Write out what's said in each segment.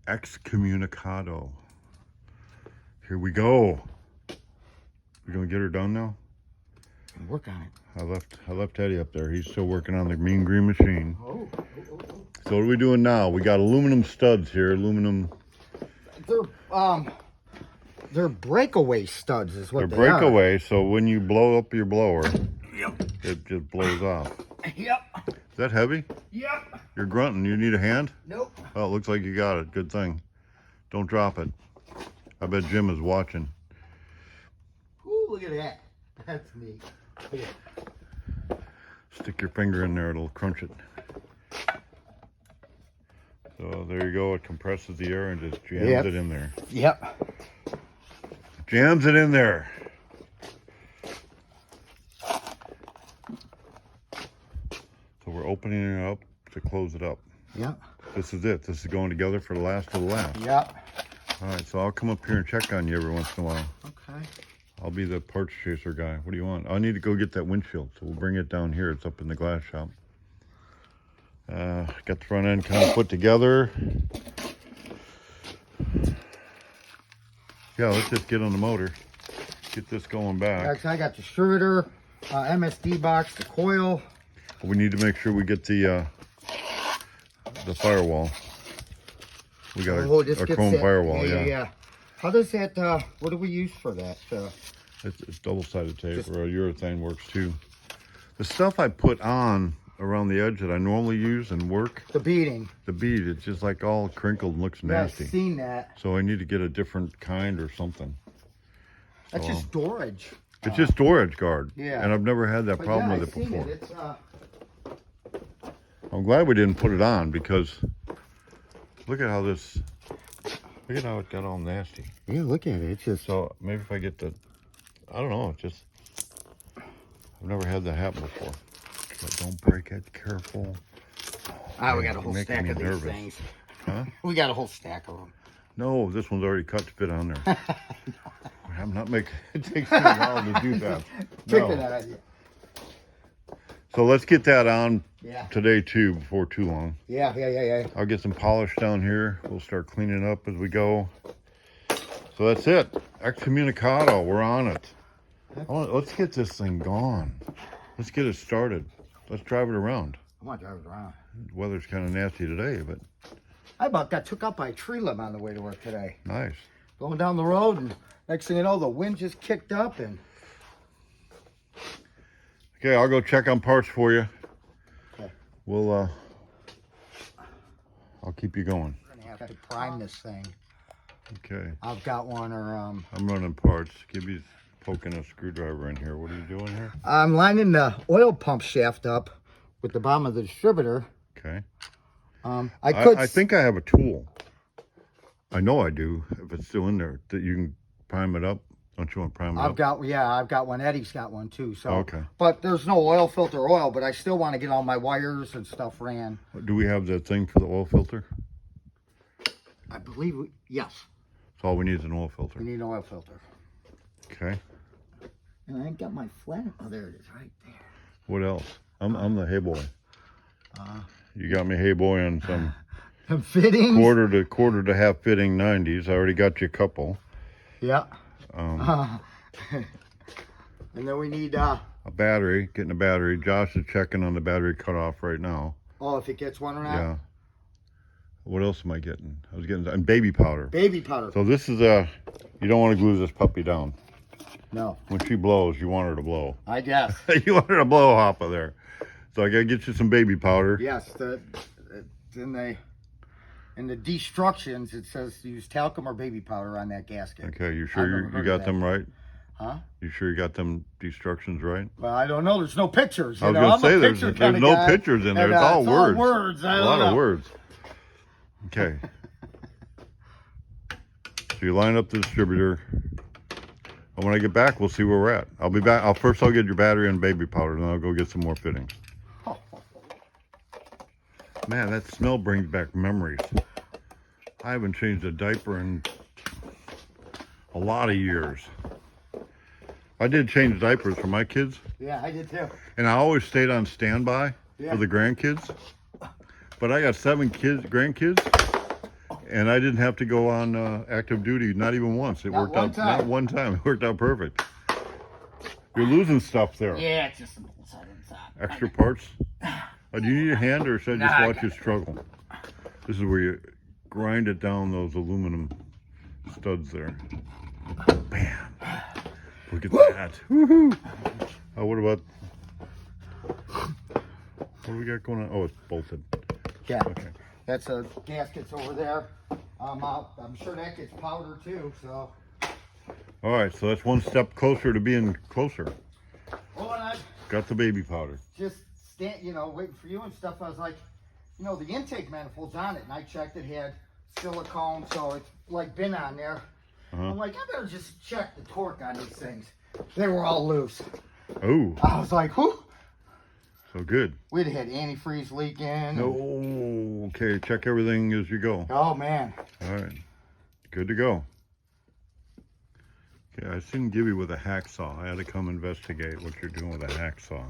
Excommunicado. Here we go. We gonna get her done now? Work on it. I left Eddie up there. He's still working on the mean green machine. Oh. So what are we doing now? We got aluminum studs here. Aluminum. They're breakaway studs is what They're they breakaway. So when you blow up your blower, Yep. it just blows off. Yep. Is that heavy? Yep. You're grunting. You need a hand? Nope. Oh, it looks like you got it. Good thing. Don't drop it. I bet Jim is watching. Ooh, look at that. That's neat. Stick your finger in there. It'll crunch it. So there you go. It compresses the air and just jams it in there. Yep. Jams it in there. So we're opening it up to close it up. Yep. This is it. This is going together for the last of the last. Yep. All right, so I'll come up here and check on you every once in a while. Okay. I'll be the parts chaser guy. What do you want? I need to go get that windshield, so we'll bring it down here. It's up in the glass shop. Got the front end kind of put together. Yeah, let's just get on the motor. Get this going back. Actually, I got the distributor, MSD box, the coil. We need to make sure we get the firewall. We got a chrome firewall, yeah. How does that, what do we use for that? It's double-sided tape, or urethane works too. The stuff I put on around the edge that I normally use and work. The beading. The bead, it's just like all crinkled and looks nasty. Yeah, I've seen that. So I need to get a different kind or something. That's just storage. It's just storage guard. Yeah. And I've never had that problem yeah, with I've it seen before. It. It's, I'm glad we didn't put it on because look at how it got all nasty. yeah, look at it. It's just. So maybe if I get I don't know, it's just, I've never had that happen before. But don't break it, careful. We got a whole stack of these things. Huh? We got a whole stack of them. No, this one's already cut to fit on there. I'm not making, it takes too long to do that. Picking that idea. So let's get that on Yeah. today too, before too long. Yeah. I'll get some polish down here. We'll start cleaning up as we go. So that's it. Excommunicado, we're on it. Let's get this thing gone. Let's get it started. Let's drive it around. I want to drive it around. The weather's kind of nasty today, but I about got took out by a tree limb on the way to work today. nice. Going down the road, and next thing you know, the wind just kicked up, and Okay, I'll go check on parts for you. Okay. We'll, I'll keep you going. we're gonna have to prime this thing. Okay, I've got one, or I'm running parts. Gibby's poking a screwdriver in here. What are you doing here? I'm lining the oil pump shaft up with the bottom of the distributor. Okay. I think I have a tool. I know I do. If it's still in there, that you can prime it up. Don't you want to prime it up? I've got one. Eddie's got one too. So Okay. But there's no oil filter oil, but I still want to get all my wires and stuff ran. Do we have that thing for the oil filter? I believe yes. So all we need is an oil filter. We need an oil filter. Okay. And I ain't got my flat. Oh, there it is, right there. What else? I'm the hey boy. You got me hey boy on some Fittings. quarter to half fitting 90s. I already got you a couple. Yeah. And then we need a battery. Getting a battery. Josh is checking on the battery cutoff right now. oh, if it gets one or not. Yeah. What else am I getting? I was getting and baby powder. Baby powder. So this is you don't want to glue this puppy down. No. When she blows, you want her to blow. I guess. You want her to blow off of there. So I gotta get you some baby powder. Yes. In the destructions, it says to use talcum or baby powder on that gasket. Okay, you sure you got them right? Huh? You sure you got them destructions right? Well, I don't know. There's no pictures. I was gonna say there's no pictures in there. It's all words. All words. A lot of words. Okay. So you line up the distributor. And when I get back, we'll see where we're at. I'll be back. I'll get your battery and baby powder, and then I'll go get some more fittings. Man, that smell brings back memories. I haven't changed a diaper in a lot of years. I did change diapers for my kids. Yeah, I did too. And I always stayed on standby for the grandkids. But I got 7 grandkids, And I didn't have to go on active duty, not even once. It Not worked one out. time. Not one time. It worked out perfect. You're losing stuff there. Yeah, it's just inside. Extra parts. Do you need a hand, or should I just watch you struggle? This is where you grind it down, those aluminum studs there. Bam! Look at that. Woohoo! What about? What do we got going on? Oh, it's bolted. Yeah. Okay. That's a gasket's over there. I'm sure that gets powder too. So. All right, so that's one step closer to being closer. Well, and I Got the baby powder. just waiting for you and stuff. I was like, the intake manifold's on it, and I checked it had silicone, so it's like been on there. I'm like, I better just check the torque on these things. They were all loose. Oh. I was like, whew. So good. We'd had antifreeze leaking. Oh, okay. Check everything as you go. Oh, man. All right. Good to go. Okay, I seen Gibby with a hacksaw. I had to come investigate what you're doing with a hacksaw.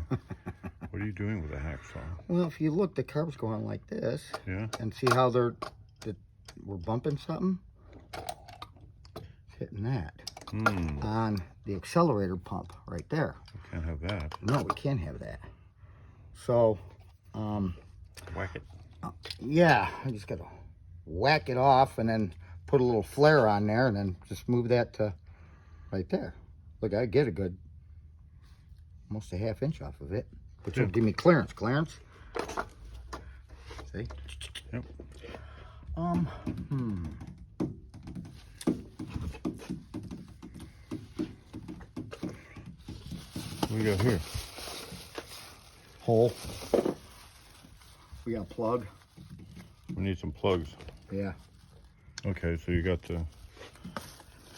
What are you doing with a hacksaw? Well, if you look, the carbs go on like this. Yeah. And see how we're bumping something? It's hitting that. On the accelerator pump right there. We can't have that. No, we can't have that. So, Whack it. yeah, I just gotta whack it off and then put a little flare on there and then just move that to right there. Look, I get a good, almost a ½ inch off of it, which will give me clearance. See? Yep. What do we got here? Hole. We got a plug. We need some plugs. Yeah. Okay, so you got the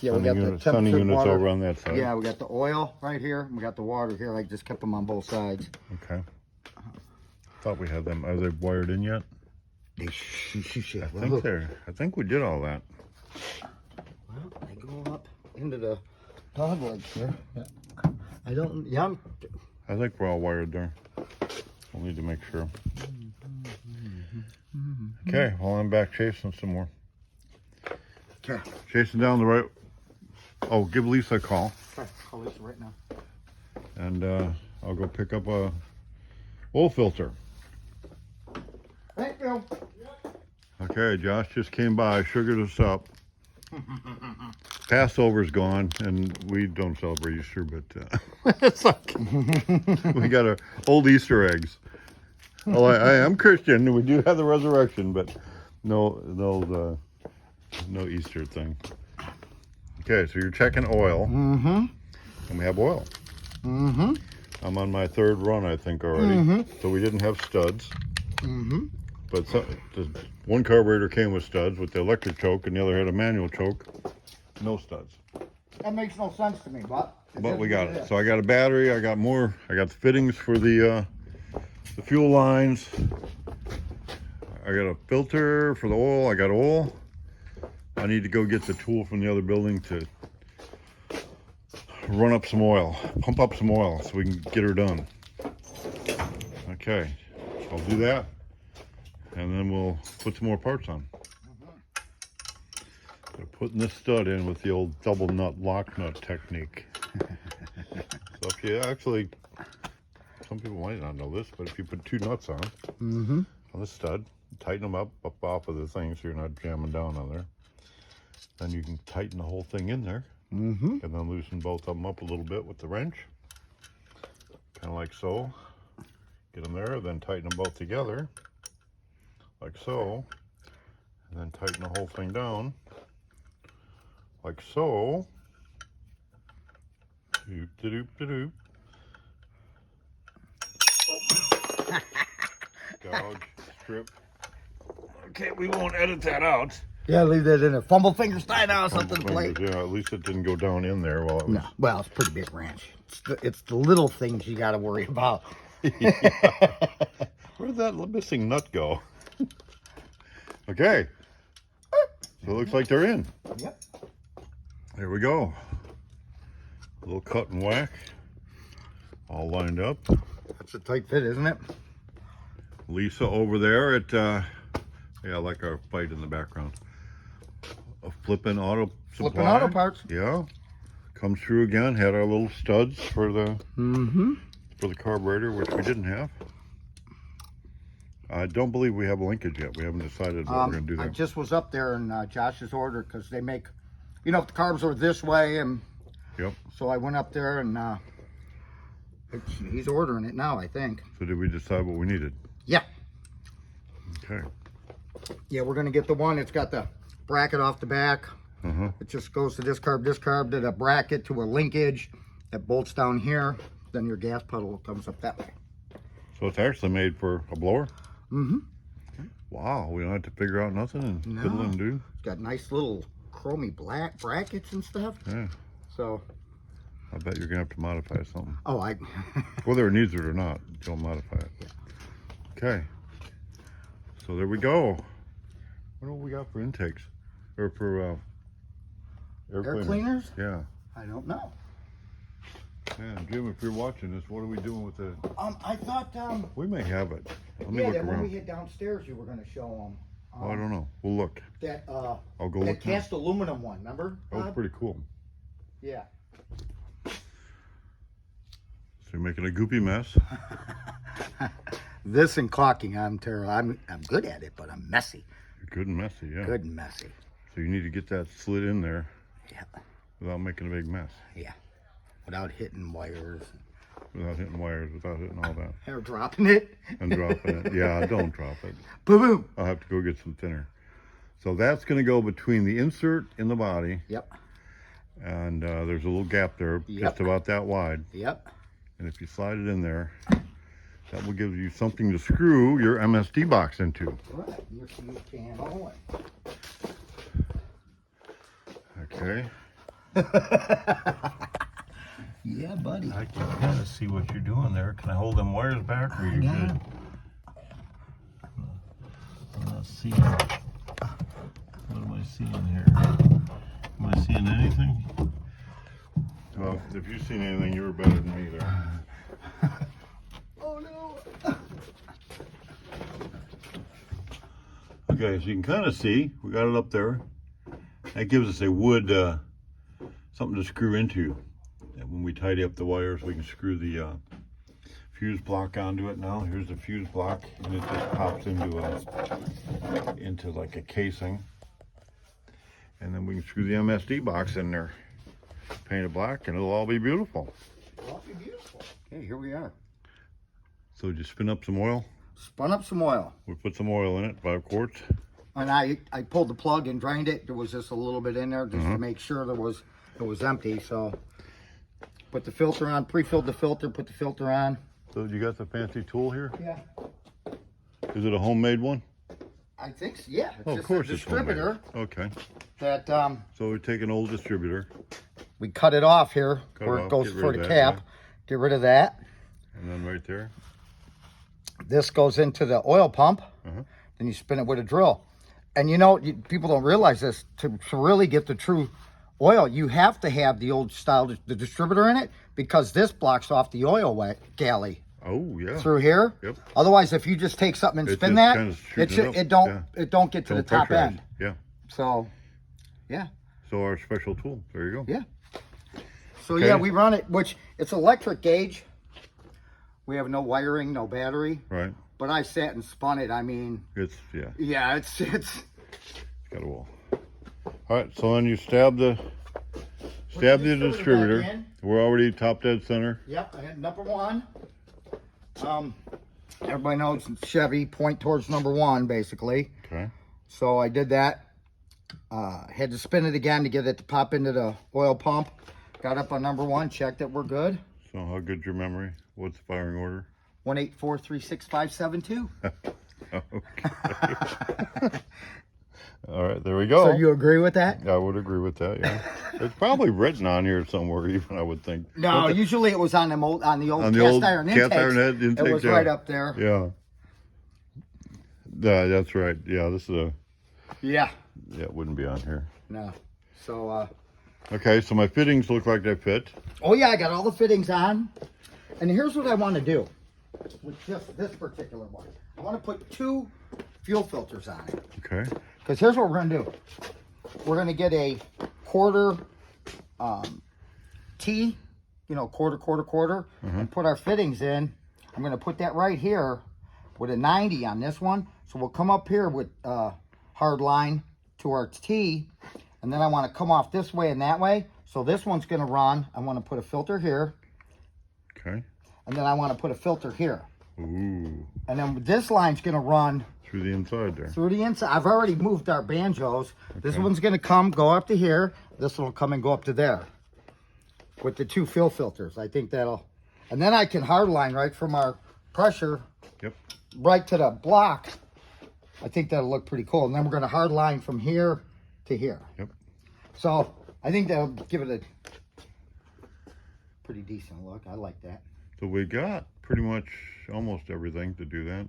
Yeah, we got the sunning temperature units water. over on that side. Yeah, we got the oil right here. And we got the water here. I just kept them on both sides. Okay. Thought we had them. Are they wired in yet? They should. I think we did all that. Well, they go up into the dog legs here. Yeah. I think we're all wired there. We'll need to make sure. Okay, well, I'm back chasing some more. Okay. Chasing down the right. Oh, give Lisa a call. Okay, call Lisa right now. And I'll go pick up a oil filter. Thank you. Okay, Josh just came by, sugared us up. Passover's gone, and we don't celebrate Easter, but it's like we got our old Easter eggs. Oh, I am Christian, and we do have the resurrection, but no Easter thing. Okay, so you're checking oil. And we have oil. I'm on my third run, I think, already. So we didn't have studs. But the one carburetor came with studs with the electric choke, and the other had a manual choke. No studs. That makes no sense to me, but We got it. So I got a battery. I got more. I got the fittings for the fuel lines. I got a filter for the oil. I got oil. I need to go get the tool from the other building to run up some oil, pump up some oil so we can get her done. Okay, so I'll do that, and then we'll put some more parts on. They're putting this stud in with the old double nut lock nut technique. So if you actually, some people might not know this, but if you put two nuts on the stud, tighten them up off of the thing so you're not jamming down on there. Then you can tighten the whole thing in there. And then loosen both of them up a little bit with the wrench. Kind of like so. Get them there, then tighten them both together. Like so. And then tighten the whole thing down. Like so. Doop-de-doop-de-doop. Gouge, strip. Okay, we won't edit that out. yeah, leave that in there. Fumble fingers tied out something to play. Yeah, at least it didn't go down in there while it was. No, well, it's a pretty big wrench. It's the little things you got to worry about. Where did that missing nut go? Okay. So it looks like they're in. Yep. There we go. A little cut and whack. All lined up. That's a tight fit, isn't it? Lisa over there at, yeah, I like our fight in the background. a flipping auto supply. Flipping auto parts. Yeah. Comes through again. Had our little studs for the for the carburetor, which we didn't have. I don't believe we have a linkage yet. We haven't decided what we're going to do there. I just was up there in Josh's order because they make, you know, if the carbs are this way, and so I went up there and he's ordering it now, I think. So did we decide what we needed? Yeah. Okay. Yeah, we're going to get the one that's got the bracket off the back. It just goes to this carb, to the bracket, to a linkage that bolts down here. Then your gas pedal comes up that way. So it's actually made for a blower? Wow, we don't have to figure out nothing and fiddle and do? It's got nice little chromy black brackets and stuff. Yeah. So I bet you're going to have to modify something. Oh, whether it needs it or not, you'll modify it. Yeah. Okay. So there we go. I wonder what we got for intakes. Or for air cleaners? Yeah. I don't know. Man, Jim, if you're watching this, what are we doing with it? I thought we may have it. Let me yeah, look that when around. we hit downstairs, you were going to show them. Oh, I don't know. We'll look. That I'll go that look. cast aluminum one, remember? That was pretty cool. Yeah. So you're making a goopy mess. This and caulking, I'm terrible. I'm good at it, but I'm messy. You're good and messy, yeah. Good and messy. So you need to get that slid in there. Yeah. Without making a big mess. Yeah. Without hitting wires. Without hitting wires, without hitting all that. Or dropping it. And dropping it. Yeah, don't drop it. Boom. I'll have to go get some thinner. So that's going to go between the insert in the body. Yep. And there's a little gap there, just about that wide. Yep. And if you slide it in there, that will give you something to screw your MSD box into. Right. You can all Okay. Yeah, buddy. I can kind of see what you're doing there. Can I hold them wires back, or you good? Let's see. What am I seeing here? Am I seeing anything? Well, if you've seen anything, you were better than me there. Oh no. Okay, so you can kind of see, we got it up there. That gives us a wood, something to screw into. And when we tidy up the wires, we can screw the fuse block onto it now. Here's the fuse block, and it just pops into like a casing. And then we can screw the MSD box in there, paint it black, and it'll all be beautiful. It'll all be beautiful. Okay, here we are. So just spin up some oil. Spun up some oil. We put some oil in it, 5 quarts. And I pulled the plug and drained it. There was just a little bit in there just to make sure it was empty. So put the filter on, pre-filled the filter, put the filter on. So you got the fancy tool here? Yeah. Is it a homemade one? I think so, yeah. It's Of just course a it's distributor homemade. Okay. that So we take an old distributor. we cut it off here where it goes get rid for of the that, cap. yeah. Get rid of that. And then right there. This goes into the oil pump. Then you spin it with a drill. And you know, people don't realize this. To really get the true oil, you have to have the old style, the distributor in it, because this blocks off the oil galley. Oh yeah. Through here. Yep. Otherwise, if you just take something and It spin just that, kinda shoots it up. it don't get to the top pressurize. end. Yeah. So, yeah. So our special tool. There you go. Yeah. So Okay. yeah, we run it, which it's electric gauge. We have no wiring, no battery. Right. But I sat and spun it. I mean, It's yeah, it's got a wall. All right. So then you stab the distributor. back in. We're already top dead center. Yep, I had number one. Everybody knows Chevy, point towards number one, basically. Okay. So I did that. Had to spin it again to get it to pop into the oil pump. Got up on number one, checked it, we're good. So how good's your memory? What's the firing order? 1843652. Okay. All right, there we go. So you agree with that? I would agree with that. Yeah, it's probably written on here somewhere. Even I would think. No, usually it was on the old On the cast old iron cast intakes. iron head intakes, It was yeah. right up there. Yeah. Yeah, that's right. Yeah, this is Yeah. yeah, it wouldn't be on here. No. So Okay, so my fittings look like they fit. oh yeah, I got all the fittings on. And here's what I want to do with just this particular one. I want to put 2 fuel filters on it. Okay. Because here's what we're going to do. we're going to get a quarter T, quarter, and put our fittings in. I'm going to put that right here with a 90 on this one. So we'll come up here with hard line to our T, and then I want to come off this way and that way. So this one's going to run. I want to put a filter here. Okay. And then I want to put a filter here. Ooh. And then this line's going to run through the inside there. Through the inside. I've already moved our banjos. Okay. This one's going to go up to here. This one will come and go up to there with the 2 fill filters. I think that'll... And then I can hardline right from our pressure right to the block. I think that'll look pretty cool. And then we're going to hardline from here to here. Yep. So I think that'll give it a pretty decent look. I like that. So we got pretty much almost everything to do that.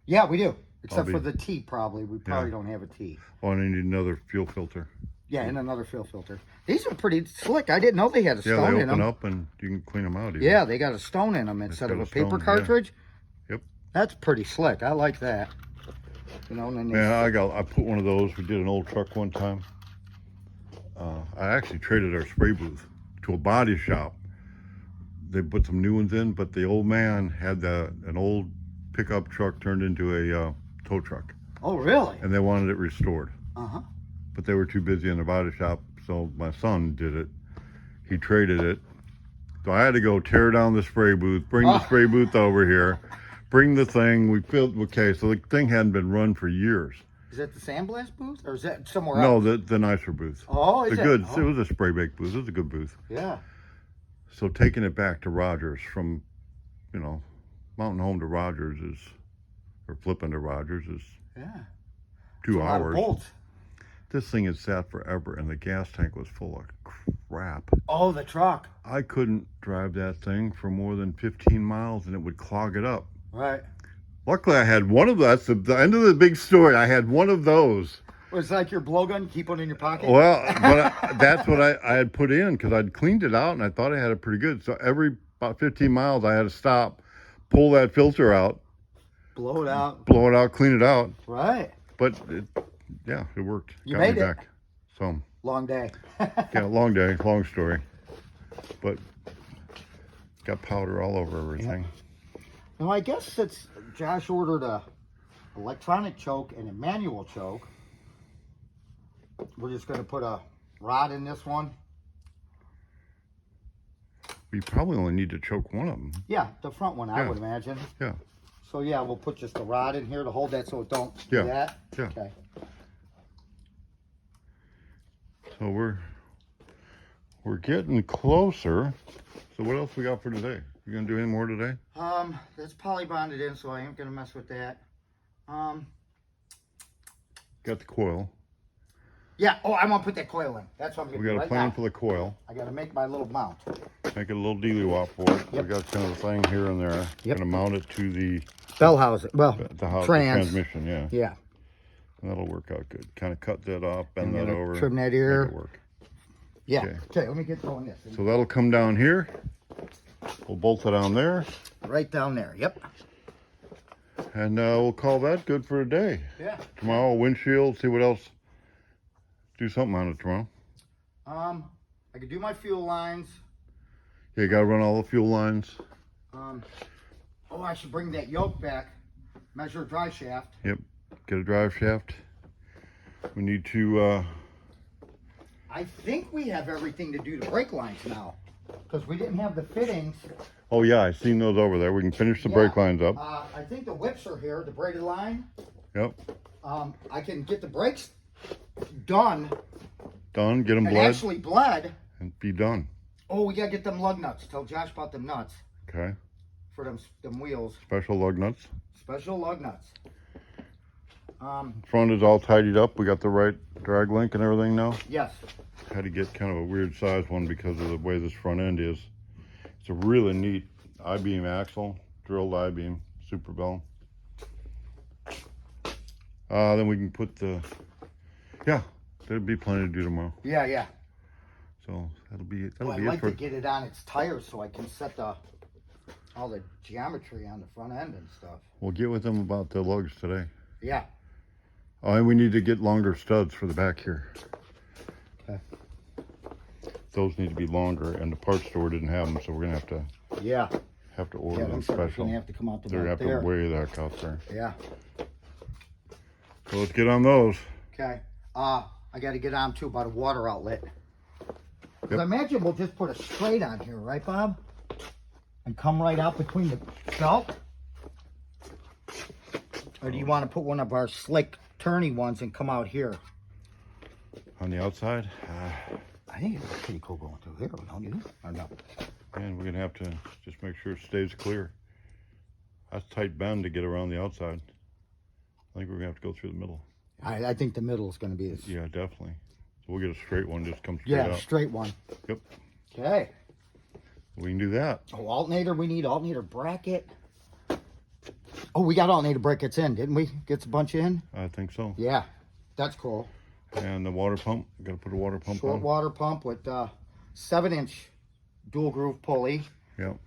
Yeah, we do. Except for the T, probably. We probably don't have a T. Oh, and I need another fuel filter. Yeah, and another fill filter. These are pretty slick. I didn't know they had a stone in them. Yeah, they open up and you can clean them out. Even. Yeah, they got a stone in them instead of a paper cartridge. Yeah. Yep. That's pretty slick. I like that. You know, and then I put one of those. We did an old truck one time. I actually traded our spray booth to a body shop. They put some new ones in, but the old man had an old pickup truck turned into a tow truck. Oh, really? And they wanted it restored. Uh-huh. But they were too busy in the body shop, so my son did it. He traded it. So I had to go tear down the spray booth, bring the spray booth over here, bring the thing. We filled, okay, so the thing hadn't been run for years. Is that the sandblast booth, or is that somewhere else? No, the nicer booth. Oh, It was a spray bake booth. It was a good booth. Yeah. So taking it back to Rogers from, Mountain Home to Rogers or flipping to Rogers is 2 hours. Bolts. This thing had sat forever, and the gas tank was full of crap. Oh, the truck. I couldn't drive that thing for more than 15 miles, and it would clog it up. Right. Luckily, I had one of those. That's the end of the big story. I had one of those. It's like your blowgun, keep it in your pocket? Well, but that's what I had put in because I'd cleaned it out, and I thought I had it pretty good. So every about 15 miles, I had to stop, pull that filter out. Blow it out, clean it out. Right. But it worked. You made it. Back. So long day. Yeah, long day, long story. But got powder all over everything. Yeah. Now I guess since Josh ordered a electronic choke and a manual choke, we're just going to put a rod in this one. We probably only need to choke one of them. Yeah, the front one, I would imagine. Yeah. So yeah, we'll put just a rod in here to hold that so it don't do that. Yeah. Okay. So we're getting closer. So what else we got for today? You gonna do any more today? That's poly bonded in, so I ain't gonna mess with that. Got the coil. Yeah. Oh, I'm gonna put that coil in. That's what I'm gonna do. We got a right plan now. for the coil. I gotta make my little mount. Make it a little dealy wop for it. Yep. We got kind of a thing here and there. Yep. Gonna mount it to the Bell housing. Well, the transmission. Yeah. Yeah. And that'll work out good. Kind of cut that off, bend that over. Trim that ear. Make it work. Yeah. Okay, let me get going this. So that'll come down here. We'll bolt it on there. Right down there. Yep. And we'll call that good for a day. Yeah. Tomorrow, windshield, see what else. Do something on it tomorrow. I could do my fuel lines. Yeah, you gotta run all the fuel lines. Oh, I should bring that yoke back. Measure a drive shaft. Yep. Get a drive shaft. We need to, I think we have everything to do the brake lines now. Because we didn't have the fittings. oh yeah, I seen those over there. We can finish the brake lines up. I think the whips are here, the braided line. Yep. I can get the brakes done. Done, get them And bled. actually bled. And be done. Oh, we gotta get them lug nuts. Tell Josh about them nuts. Okay. For them wheels. Special lug nuts. Special lug nuts. Front is all tidied up. We got the right drag link and everything now. Yes. Had to get kind of a weird size one because of the way this front end is. It's a really neat I-beam axle, drilled I-beam, super bell. Then we can put there'll be plenty to do tomorrow. Yeah, yeah. So that'll be I'd like to get it on its tires so I can set all the geometry on the front end and stuff. We'll get with them about the lugs today. Yeah. Oh, and we need to get longer studs for the back here. those need to be longer, and the parts store didn't have them, so we're gonna Yeah. have to order Yeah, them them suckers special. gonna have to come out the They're gonna back have there. to weigh the heck out there. Yeah. So let's get on those. Okay. I got to get on too about a water outlet. Because Yep. I imagine we'll just put a straight on here, right, Bob? And come right out between the belt? Or do you want to put one of our slick, turny ones and come out here? On the outside, I think it's pretty cool going through here, don't you? Or no? and we're gonna have to just make sure it stays clear. That's a tight bend to get around the outside. I think we're gonna have to go through the middle. I think the middle is going to be this. Yeah, definitely. So we'll get a straight one, just come straight Yeah, up. straight one. Yep, Okay. we can do that. Oh, alternator, we need alternator bracket. Oh, we got alternator brackets in, didn't we? Get a bunch in? I think so. Yeah, that's cool. And the water pump, gotta put a water pump Short on. water pump with 7-inch dual groove pulley. Yep.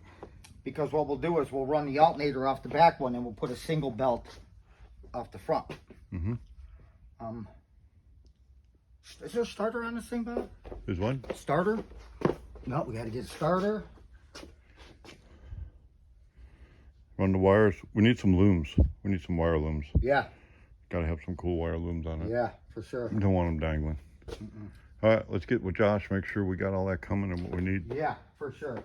Because what we'll do is we'll run the alternator off the back one and we'll put a single belt off the front. Mm-hmm. Is there a starter on this thing, Bob? There's one. Starter? No, we got to get a starter. Run the wires. We need some looms. We need some wire looms. Yeah, Gotta have some cool wire looms on it. yeah, for sure. Don't want them dangling. All right, let's get with Josh, make sure we got all that coming and what we need. Yeah, for sure.